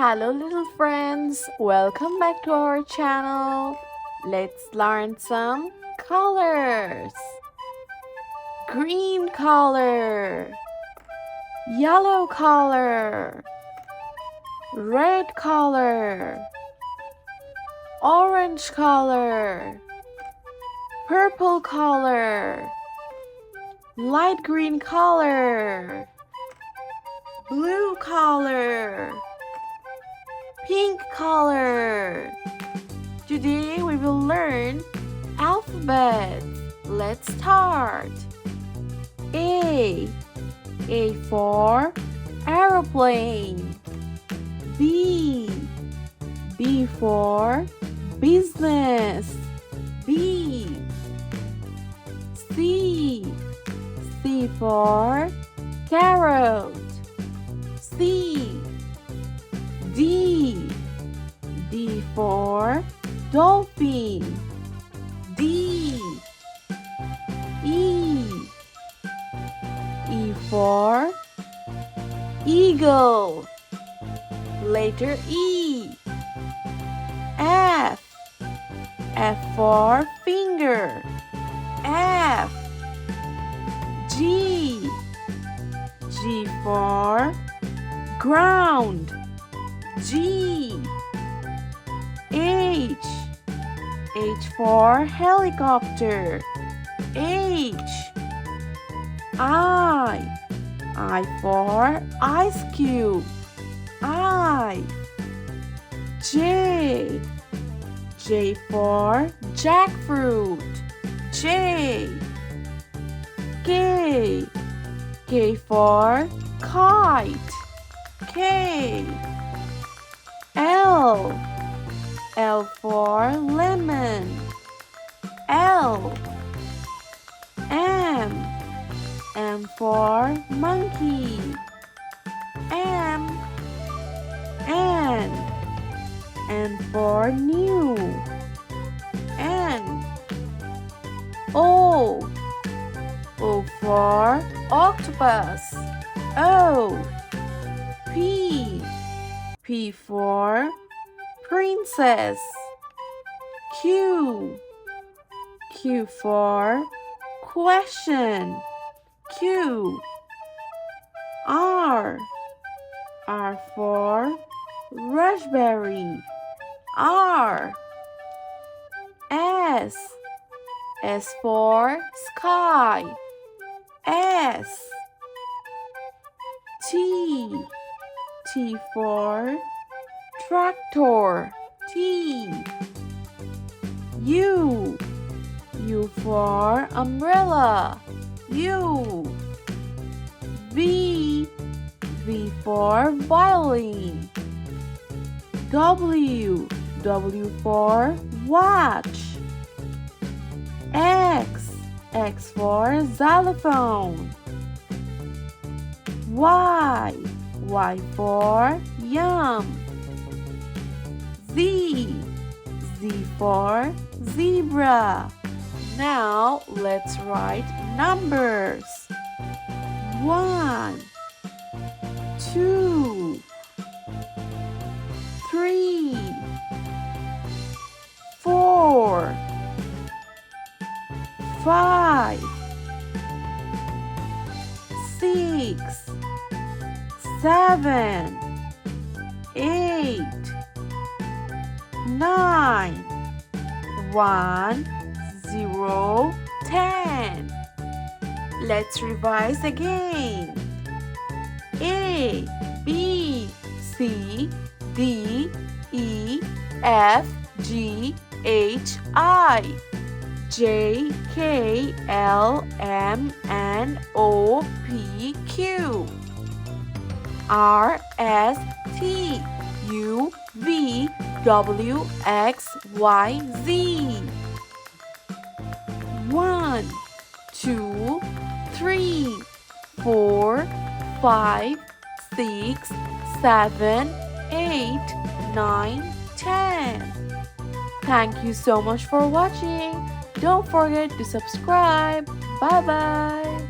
Hello little friends, welcome back to our channel. Let's learn some colors. Green color, yellow color, red color, orange color, purple color, light green color, blue color, pink color. Today we will learn alphabets. Let's start. A for aeroplane. B for business. B. C for carrot. C. D for dolphin. D. E for eagle. Letter E. F for finger. F. G for ground. G. H for helicopter. H. I for ice cube. I. J for jackfruit. J. K for kite. K. L for lemon. L. M for monkey. N for new. O for octopus. O. P for princess. Q for question. Q. R for raspberry. R. S for sky. S. T for tractor. T. U for umbrella. U. V for violin. W for watch. X for xylophone. Y for yum. Z for zebra. Now let's write numbers. 1 2 3 4 5 6 7 8 9 1 0 10. Let's revise again. A B C D E F G H I J K L M N O P Q R S T U V W X Y Z. 1 2 3 4 5 6 7 8 9 10. Thank you so much for watching. Don't forget to subscribe. Bye bye.